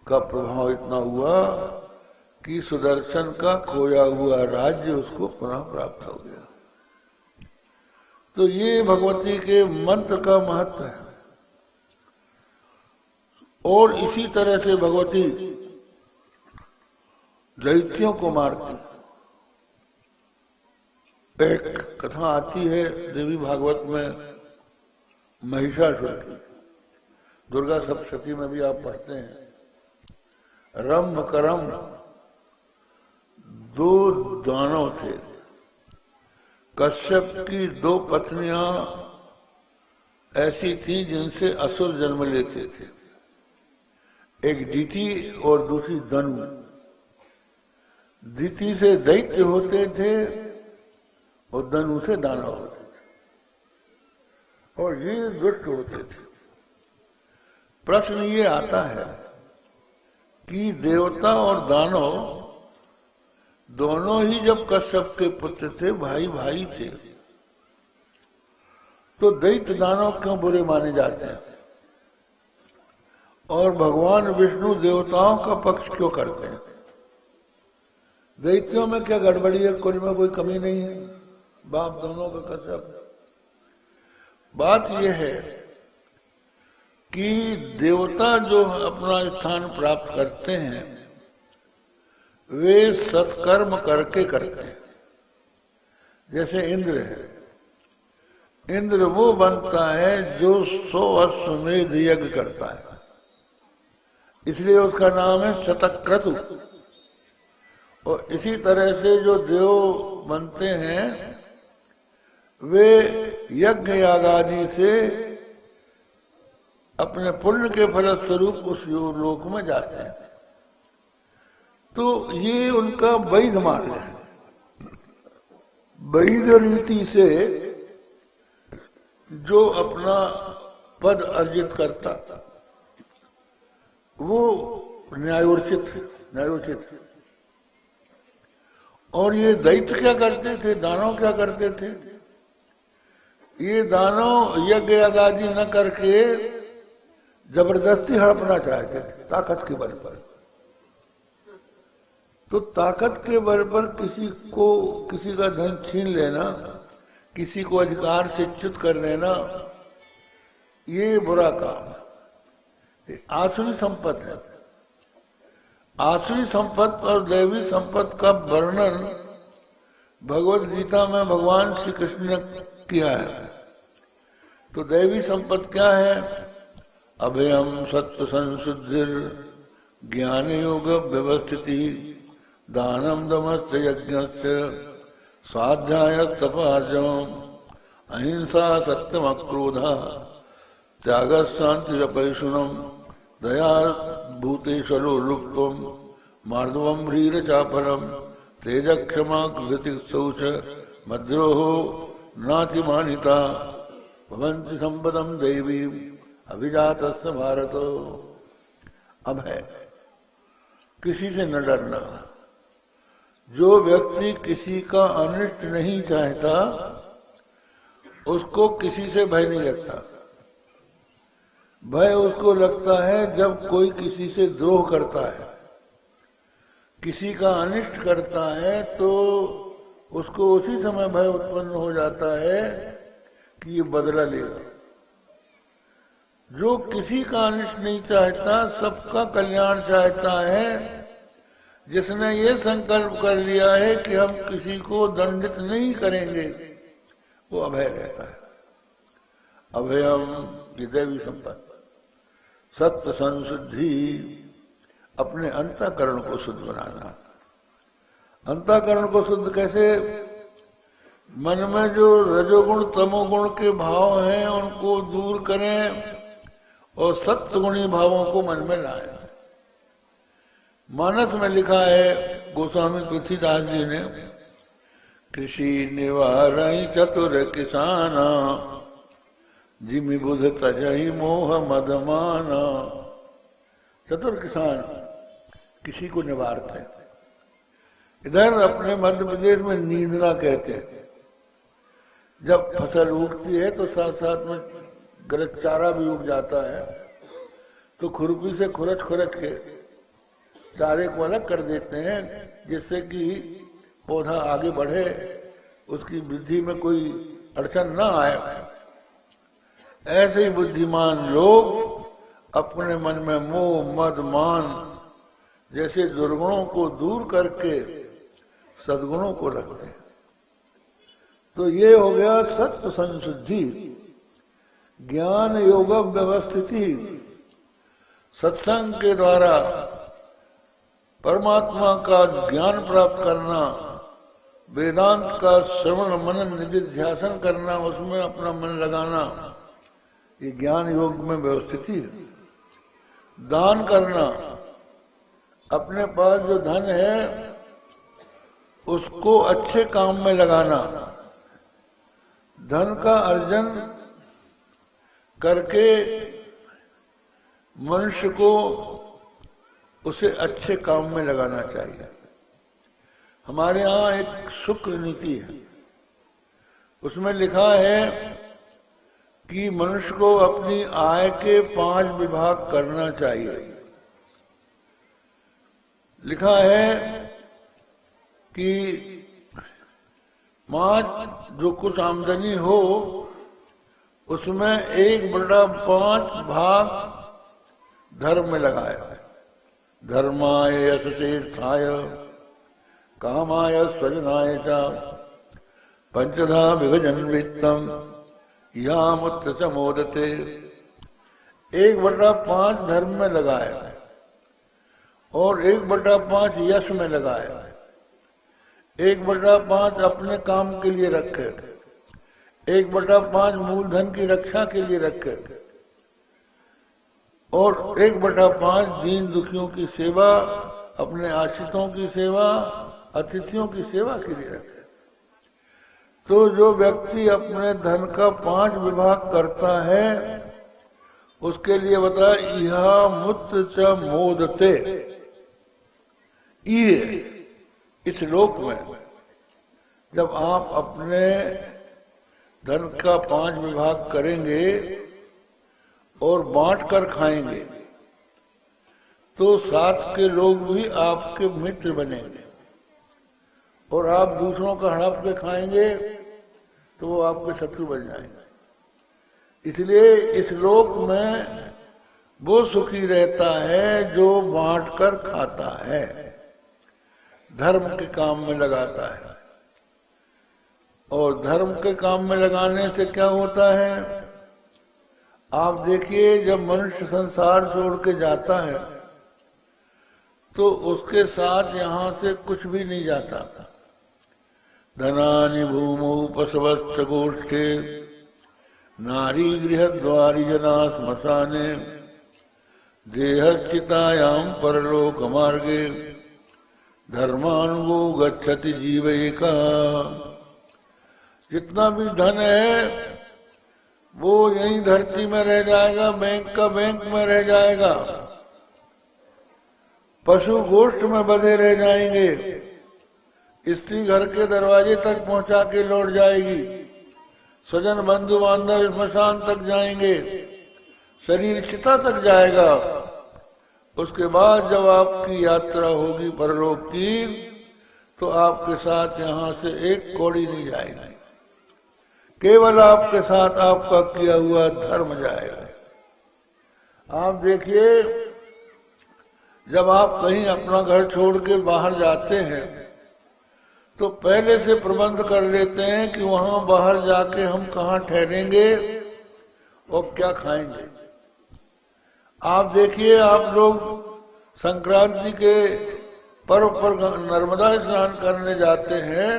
का प्रभाव इतना हुआ कि सुदर्शन का खोया हुआ राज्य उसको पुनः प्राप्त हो गया। तो ये भगवती के मंत्र का महत्व है। और इसी तरह से भगवती दैत्यों को मारती। एक कथा आती है देवी भागवत में महिषासुर की, दुर्गा सप्तशती में भी आप पढ़ते हैं। रंभ करम दो दानव थे। कश्यप की दो पत्नियां ऐसी थी जिनसे असुर जन्म लेते थे, एक दीति और दूसरी दनु। दीति से दैत्य होते थे और दनु से दानव होते थे और ये दुष्ट होते थे। प्रश्न ये आता है कि देवता और दानव दोनों ही जब कश्यप के पुत्र थे, भाई भाई थे, तो दैत्य दानव क्यों बुरे माने जाते हैं और भगवान विष्णु देवताओं का पक्ष क्यों करते हैं? दैत्यों में क्या गड़बड़ी है? कुल में कोई कमी नहीं है, बाप दोनों का कश्यप। बात यह है कि देवता जो अपना स्थान प्राप्त करते हैं, वे सत्कर्म करके करते हैं। जैसे इंद्र है, इंद्र वो बनता है जो 100 अश्वमेध यज्ञ करता है, इसलिए उसका नाम है शतक्रतु। और इसी तरह से जो देव बनते हैं वे यज्ञ यागादि से अपने पुण्य के फलस्वरूप उस लोक में जाते हैं। तो ये उनका वैध मार्ग है। वैध रीति से जो अपना पद अर्जित करता वो न्यायोचित है। और ये दैत्य क्या करते थे, दानव क्या करते थे? ये दानव यज्ञ आदि न करके जबरदस्ती हड़पना चाहते थे ताकत के बल पर। तो ताकत के बल पर किसी का धन छीन लेना, किसी को अधिकार से च्युत कर लेना, ये बुरा काम है। आसुरी संपत्ति है। आसुरी संपत्ति और दैवी संपत्ति का वर्णन भगवत गीता में भगवान श्री कृष्ण ने किया है। तो दैवी संपत्ति क्या है? अभयम सत्व संशुद्धिर ज्ञान योग व्यवस्थिति दानम दमस्य यज्ञस्य स्वाध्याय तपार्जवम अहिंसा सत्यम अक्रोधा त्याग शांति रपैषुणम दया भूतेश्वरो लुप्तम मार्दवम ह्रीर चापरम तेज क्षमा कृति शौच मद्रोहो नातिमानिता भवन्ति संपदम देवी अभिजातस्य भारत। अब है किसी से न डरना। जो व्यक्ति किसी का अनिष्ट नहीं चाहता उसको किसी से भय नहीं लगता। भय उसको लगता है जब कोई किसी से द्रोह करता है, किसी का अनिष्ट करता है, तो उसको उसी समय भय उत्पन्न हो जाता है कि ये बदला लेगा। जो किसी का अनिष्ट नहीं चाहता, सबका कल्याण चाहता है, जिसने ये संकल्प कर लिया है कि हम किसी को दंडित नहीं करेंगे, वो अभय रहता है। अभयम ये दैवी संपत्ति। सत्य संशुद्धि, अपने अंतःकरण को शुद्ध बनाना। अंतःकरण को शुद्ध कैसे? मन में जो रजोगुण तमोगुण के भाव हैं उनको दूर करें और सत्वगुणी भावों को मन में लाएं। मानस में लिखा है गोस्वामी तुलसीदास जी ने, कृषि निवारई चतुर किसाना जिमि बुध तजहि मोह मदमाना। चतुर किसान किसी को निवारते हैं। इधर अपने मध्य प्रदेश में नींदना कहते हैं। जब फसल उगती है तो साथ साथ में गलत चारा भी उग जाता है, तो खुरपी से खुरच के चारे को अलग कर देते हैं, जिससे कि पौधा आगे बढ़े, उसकी वृद्धि में कोई अड़चन न आए। ऐसे ही बुद्धिमान लोग अपने मन में मोह मद मान जैसे दुर्गुणों को दूर करके सद्गुणों को रखते हैं। तो ये हो गया सत्य संशुद्धि। ज्ञान योग व्यवस्थिति, सत्संग के द्वारा परमात्मा का ज्ञान प्राप्त करना, वेदांत का श्रवण मनन निधिध्यासन करना, उसमें अपना मन लगाना, ये ज्ञान योग में व्यवस्थिति है। दान करना, अपने पास जो धन है उसको अच्छे काम में लगाना। धन का अर्जन करके मनुष्य को उसे अच्छे काम में लगाना चाहिए। हमारे यहाँ एक शुक्र नीति है, उसमें लिखा है कि मनुष्य को अपनी आय के 5 विभाग करना चाहिए। लिखा है कि 5 जो कुछ आमदनी हो उसमें 1/5 भाग धर्म में लगाया है। धर्माय यशतीर्थाय कामाय स्वजनाय च पंचधा विभजन वृत्तम यामुत्र च मोदते। 1/5 धर्म में लगाया और 1/5 यश में लगाया, 1/5 अपने काम के लिए रखे, 1/5 मूलधन की रक्षा के लिए रखे और 1/5 दीन दुखियों की सेवा, अपने आश्रितों की सेवा, अतिथियों की सेवा के लिए रखे। तो जो व्यक्ति अपने धन का 5 विभाग करता है उसके लिए बता इहा मुत्र च मोदते। ये इस लोक में जब आप अपने धन का 5 विभाग करेंगे और बांट कर खाएंगे तो साथ के लोग भी आपके मित्र बनेंगे और आप दूसरों का हड़प के खाएंगे तो वो आपके शत्रु बन जाएंगे। इसलिए इस लोक में वो सुखी रहता है जो बांट कर खाता है, धर्म के काम में लगाता है। और धर्म के काम में लगाने से क्या होता है, आप देखिए जब मनुष्य संसार छोड़ के जाता है तो उसके साथ यहाँ से कुछ भी नहीं जाता। धनानि भूमौ पशवश्च गोष्ठे नारी गृहद्वारि जना श्मशाने देहश्चितायां परलोक मार्गे धर्मानुगो गच्छति जीवैका। जितना भी धन है वो यहीं धरती में रह जाएगा, बैंक का बैंक में रह जाएगा, पशु गोष्ठ में बंधे रह जाएंगे, स्त्री घर के दरवाजे तक पहुंचा के लौट जाएगी, स्वजन बंधु बांधव स्मशान तक जाएंगे, शरीर चिता तक जाएगा। उसके बाद जब आपकी यात्रा होगी परलोक की तो आपके साथ यहाँ से एक कौड़ी नहीं जाएगी, केवल आपके साथ आपका किया हुआ धर्म जाएगा। आप देखिए जब आप कहीं अपना घर छोड़ के बाहर जाते हैं तो पहले से प्रबंध कर लेते हैं कि वहां बाहर जाके हम कहाँ ठहरेंगे और क्या खाएंगे। आप देखिए आप लोग संक्रांति के पर्व पर नर्मदा स्नान करने जाते हैं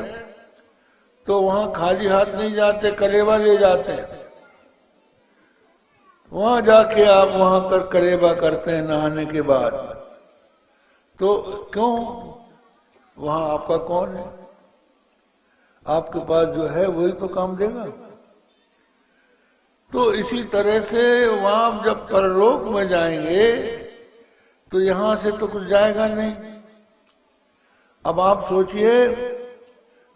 तो वहां खाली हाथ नहीं जाते, कलेवा ले जाते हैं। वहां जाके आप वहां कर कलेवा करते हैं नहाने के बाद। तो क्यों, वहां आपका कौन है, आपके पास जो है वही तो काम देगा। तो इसी तरह से वहां जब परलोक में जाएंगे तो यहां से तो कुछ जाएगा नहीं। अब आप सोचिए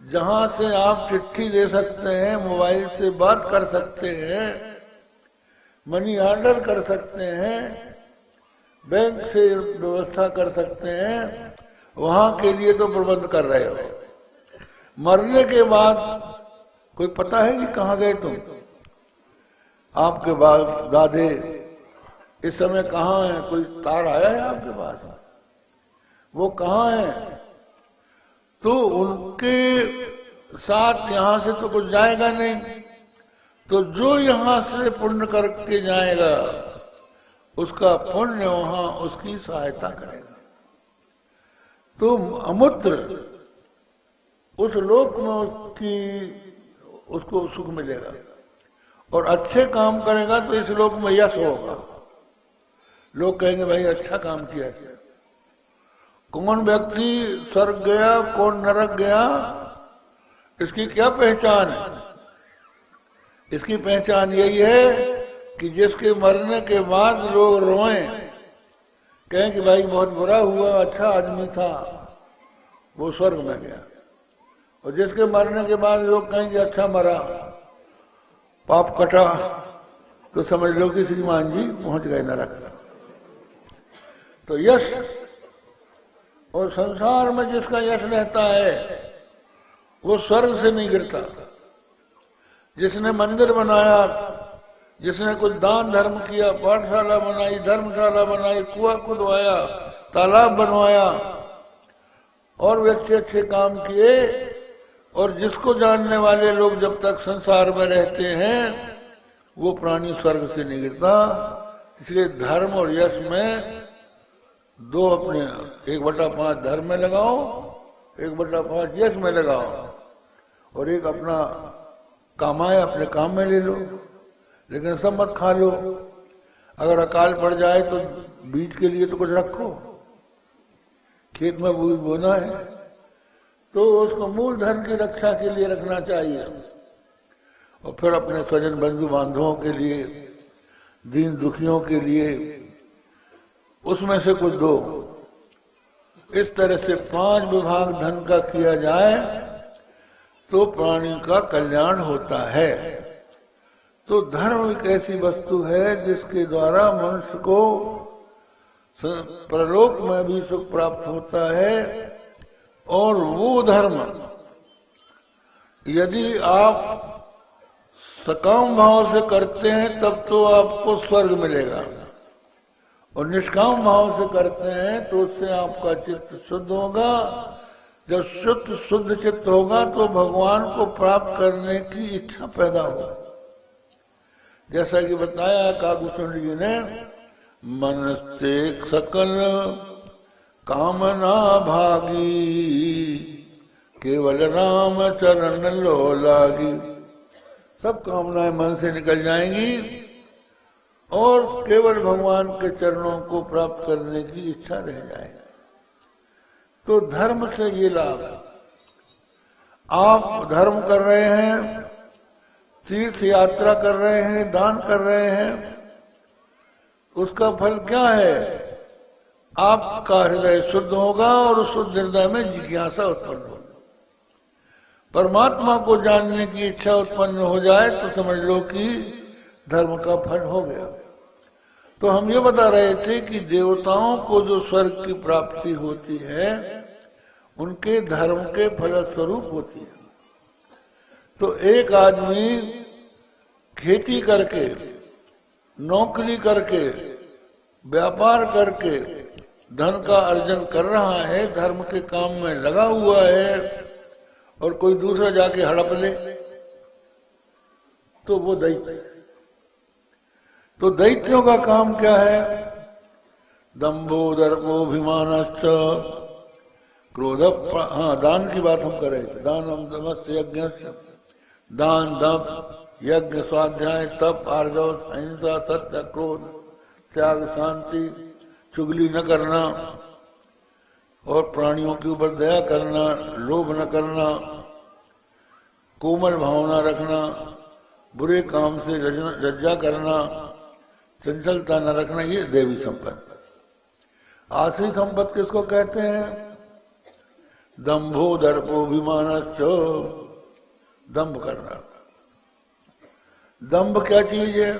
जहां से आप चिट्ठी दे सकते हैं, मोबाइल से बात कर सकते हैं, मनी ऑर्डर कर सकते हैं, बैंक से व्यवस्था कर सकते हैं, वहां के लिए तो प्रबंध कर रहे हो। मरने के बाद कोई पता है कि कहाँ गए तुम, आपके दादे इस समय कहाँ हैं, कोई तार आया है आपके पास, वो कहाँ है। तो उनके साथ यहाँ से तो कुछ जाएगा नहीं। तो जो यहाँ से पुण्य करके जाएगा उसका पुण्य वहां उसकी सहायता करेगा। तो अमूत्र उस लोक में उसको सुख मिलेगा और अच्छे काम करेगा तो इस लोक में यश होगा। लोग कहेंगे भाई अच्छा काम किया। कौन व्यक्ति स्वर्ग गया, कौन नरक गया, इसकी क्या पहचान है? इसकी पहचान यही है कि जिसके मरने के बाद लोग रोएं, कहें कि भाई बहुत बुरा हुआ, अच्छा आदमी था, वो स्वर्ग में गया। और जिसके मरने के बाद लोग कहें कि अच्छा मरा, पाप कटा, तो समझ लो कि श्रीमान जी पहुंच गए नरक। तो यश, और संसार में जिसका यश रहता है वो स्वर्ग से नहीं गिरता। जिसने मंदिर बनाया, जिसने कुछ दान धर्म किया, पाठशाला बनाई, धर्मशाला बनाई, कुआं खुदवाया, तालाब बनवाया और भी अच्छे अच्छे काम किए, और जिसको जानने वाले लोग जब तक संसार में रहते हैं वो प्राणी स्वर्ग से नहीं गिरता। इसलिए धर्म और यश में दो अपने 1/5 धर्म में लगाओ, 1/5 यश में लगाओ, और एक अपना कमाए अपने काम में ले लो, लेकिन सब मत खा लो। अगर अकाल पड़ जाए तो बीज के लिए तो कुछ रखो, खेत में बीज बोना है तो उसको मूल धन की रक्षा के लिए रखना चाहिए, और फिर अपने स्वजन बंधु बांधवों के लिए, दीन दुखियों के लिए उसमें से कुछ दो। इस तरह से 5 विभाग धन का किया जाए तो प्राणी का कल्याण होता है। तो धर्म एक ऐसी वस्तु है जिसके द्वारा मनुष्य को परलोक में भी सुख प्राप्त होता है, और वो धर्म यदि आप सकाम भाव से करते हैं तब तो आपको स्वर्ग मिलेगा, और निष्काम भाव से करते हैं तो उससे आपका चित्त शुद्ध होगा। जब शुद्ध चित्त होगा तो भगवान को प्राप्त करने की इच्छा पैदा होगी। जैसा कि बताया काकुशुंड जी ने, मनस्ते सकल कामना भागी, केवल राम चरण लो लागी। सब कामनाएं मन से निकल जाएंगी और केवल भगवान के चरणों को प्राप्त करने की इच्छा रह जाएगी। तो धर्म से ये लाभ है। आप धर्म कर रहे हैं, तीर्थ यात्रा कर रहे हैं, दान कर रहे हैं, उसका फल क्या है? आपका हृदय शुद्ध होगा और उस शुद्ध हृदय में जिज्ञासा उत्पन्न होगी। परमात्मा को जानने की इच्छा उत्पन्न हो जाए तो समझ लो कि धर्म का फल हो गया। तो हम ये बता रहे थे कि देवताओं को जो स्वर्ग की प्राप्ति होती है उनके धर्म के फलस्वरूप होती है। तो एक आदमी खेती करके, नौकरी करके, व्यापार करके धन का अर्जन कर रहा है, धर्म के काम में लगा हुआ है, और कोई दूसरा जाके हड़प ले तो वो दैत्य। तो दैत्यों का काम क्या है? दंभो दर्पोभिमानश्च क्रोध। हाँ, दान की बात हम कर रहे थे। दानम दमश्च यज्ञ, दान, दम, यज्ञ, स्वाध्याय, तप, आर्जव, अहिंसा, सत्य, क्रोध, त्याग, शांति, चुगली न करना, और प्राणियों के ऊपर दया करना, लोभ न करना, कोमल भावना रखना, बुरे काम से लज्जा करना, चंचलता न रखना, ये देवी संपत्ति। आसुरी संपत्ति किसको कहते हैं? दंभो दर्पोभिमानश्च, दंभ करना। दंभ क्या चीज है?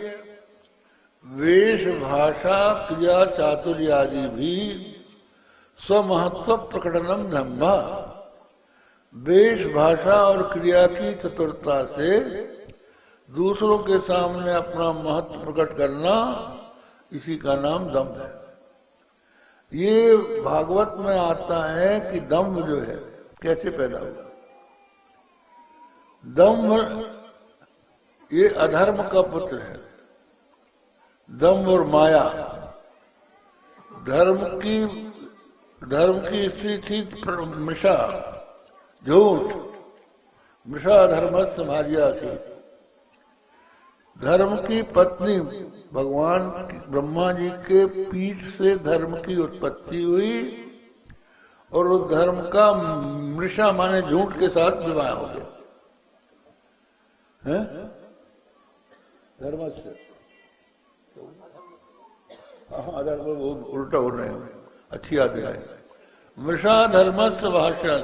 वेश, भाषा, क्रिया, चातुर्य आदि भी स्वमहत्व प्रकटनम दंभा। वेश, भाषा और क्रिया की चतुरता से दूसरों के सामने अपना महत्व प्रकट करना, इसी का नाम दंभ है। ये भागवत में आता है कि दंभ जो है कैसे पैदा हुआ। दंभ ये अधर्म का पुत्र है। दंभ और माया, धर्म की स्त्री थी मृषा, झूठ। मृषा धर्मस्य भार्या थी। धर्म की पत्नी, भगवान ब्रह्मा जी के पीठ से धर्म की उत्पत्ति हुई, और उस धर्म का मृषा माने झूठ के साथ विवाह हो गया। है धर्म से, हाँ, वो उल्टा हो रहे हैं, अच्छी याद दिलाई। मृषा धर्मस्य भाषा,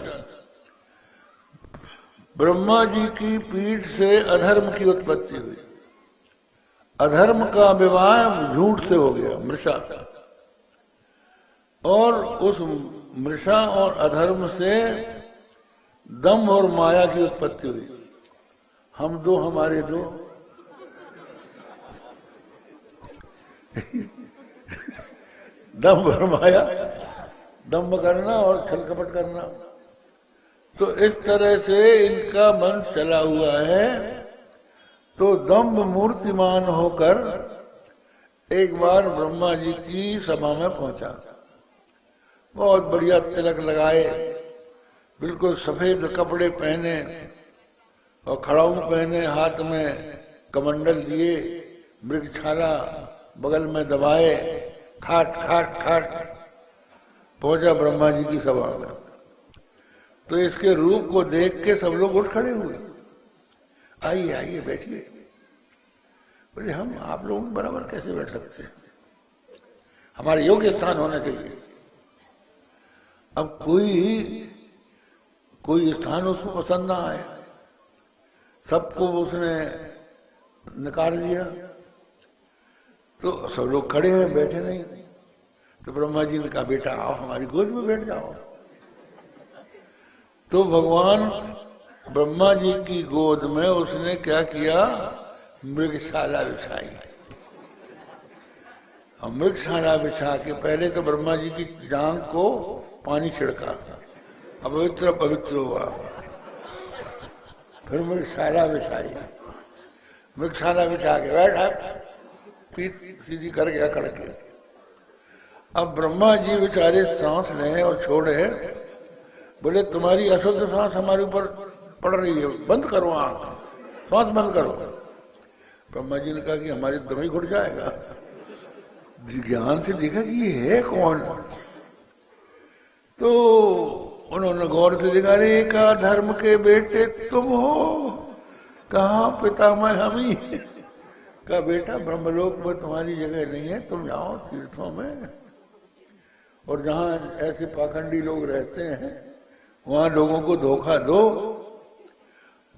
ब्रह्मा जी की पीठ से अधर्म की उत्पत्ति हुई। अधर्म का विवाह झूठ से हो गया, मृषा। और उस मृषा और अधर्म से दंभ और माया की उत्पत्ति हुई। हम दो, हमारे दो। दंभ और माया, दंभ करना और छल कपट करना। तो इस तरह से इनका वंश चला हुआ है। तो दम्भ मूर्तिमान होकर एक बार ब्रह्मा जी की सभा में पहुंचा। बहुत बढ़िया तिलक लगाए, बिल्कुल सफेद कपड़े पहने और खड़ाऊ पहने, हाथ में कमंडल लिए, मृगछाला बगल में दबाए, खाट खाट खाट पहुंचा ब्रह्मा जी की सभा में। तो इसके रूप को देख के सब लोग उठ खड़े हुए, आइए आइए बैठिए। बोले हम आप लोगों के बराबर कैसे बैठ सकते हैं, हमारे योग्य स्थान होना चाहिए। अब कोई स्थान उसको पसंद ना आया, सबको उसने नकार दिया, तो सब लोग खड़े हैं, बैठे नहीं। तो ब्रह्मा जी ने कहा बेटा आओ हमारी गोद में बैठ जाओ। तो भगवान ब्रह्मा जी की गोद में उसने क्या किया, मृगशाला बिछाई। और मृगशाला बिछा के पहले तो ब्रह्मा जी की जांघ को पानी छिड़का, अपवित्र पवित्र हुआ। फिर मृगशाला बिछाई, मृगशाला बिछा के बैठा, पीठ सीधी कर गया करके। अब ब्रह्मा जी बेचारे सांस लें और छोड़े, बोले तुम्हारी अशुद्ध सांस हमारे ऊपर पड़ रही है, बंद करो आंख, सांस बंद करो। ब्रह्मा जी ने कहा कि हमारे दम ही घुट जाएगा। ज्ञान से देखा कि ये है कौन। तो उन्होंने गौर से देखा, रे का धर्म के बेटे तुम हो, कहाँ पितामह हम ही। का बेटा ब्रह्मलोक में तुम्हारी जगह नहीं है, तुम जाओ तीर्थों में, और जहाँ ऐसे पाखंडी लोग रहते हैं वहां लोगों को धोखा दो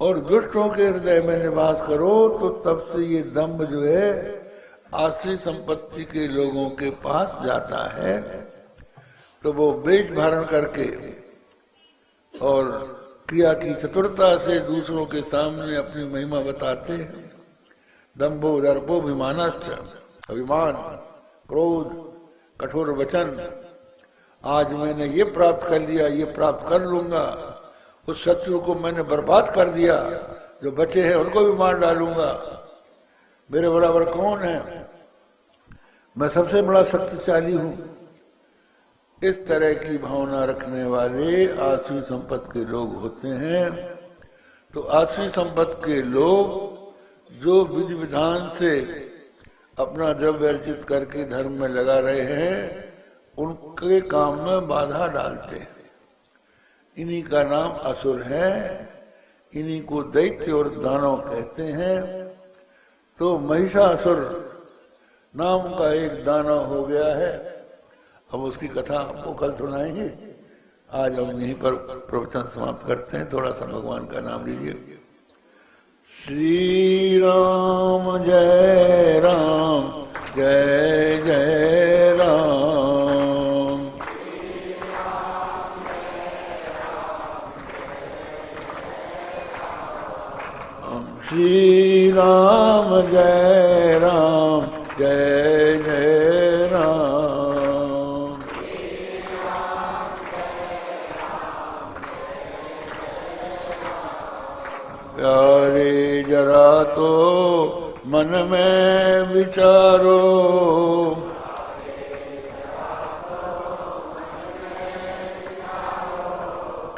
और दुष्टों के हृदय में निवास करो। तो तब से ये दंभ जो है आश्री संपत्ति के लोगों के पास जाता है। तो वो वेश धारण करके और क्रिया की चतुरता से दूसरों के सामने अपनी महिमा बताते हैं। दंभो दर्पोभिमानश्च, अभिमान, क्रोध, कठोर वचन, आज मैंने ये प्राप्त कर लिया, ये प्राप्त कर लूंगा, उस शत्रु को मैंने बर्बाद कर दिया, जो बचे हैं उनको भी मार डालूंगा, मेरे बराबर कौन है, मैं सबसे बड़ा शक्तिशाली हूं। इस तरह की भावना रखने वाले आसुरी संपत्ति के लोग होते हैं। तो आसुरी संपत्ति के लोग जो विधि विधान से अपना द्रव्य अर्जित करके धर्म में लगा रहे हैं, उनके काम में बाधा डालते हैं। इन्हीं का नाम असुर है, इन्हीं को दैत्य और दानव कहते हैं। तो महिषासुर नाम का एक दानव हो गया है। अब उसकी कथा आपको कल सुनाएंगे। आज हम यहीं पर प्रवचन समाप्त करते हैं। थोड़ा सा भगवान का नाम लीजिए। श्री राम जय राम, जय जय राम। श्री राम जय राम, जय जय राम। प्यारे जरा तो मन में विचारो,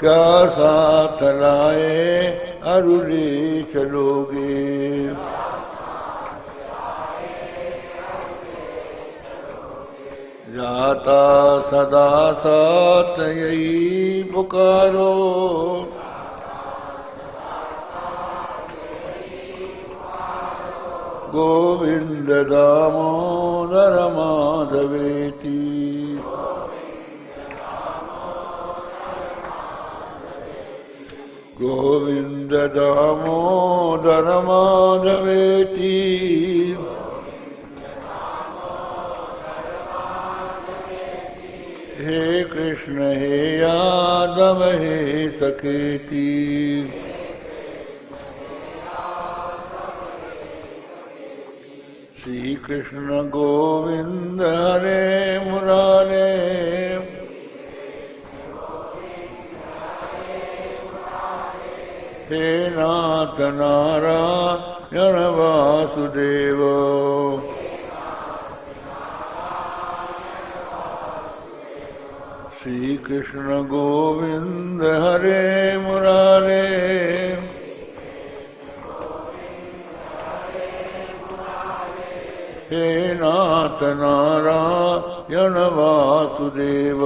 क्या साथ लाए अरुले चलोगे। जाता सदा साथ यही पुकारो, गोविंद दामोदर माधवेति। गोविंद दामोदर माधवेति। हे कृष्ण हे यादव हे सखेति। श्री कृष्ण गोविंद हरे मुरारे, हे नाथ नारायण वासुदेव। श्री कृष्ण गोविंद हरे मुरारे, हे नाथ नारायण वासुदेव।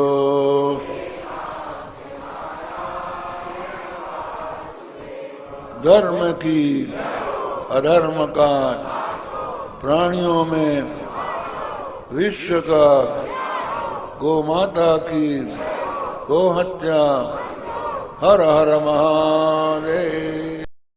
धर्म की अधर्म का प्राणियों में विश्व का गो माता की गो हत्या। हर हर महादेव।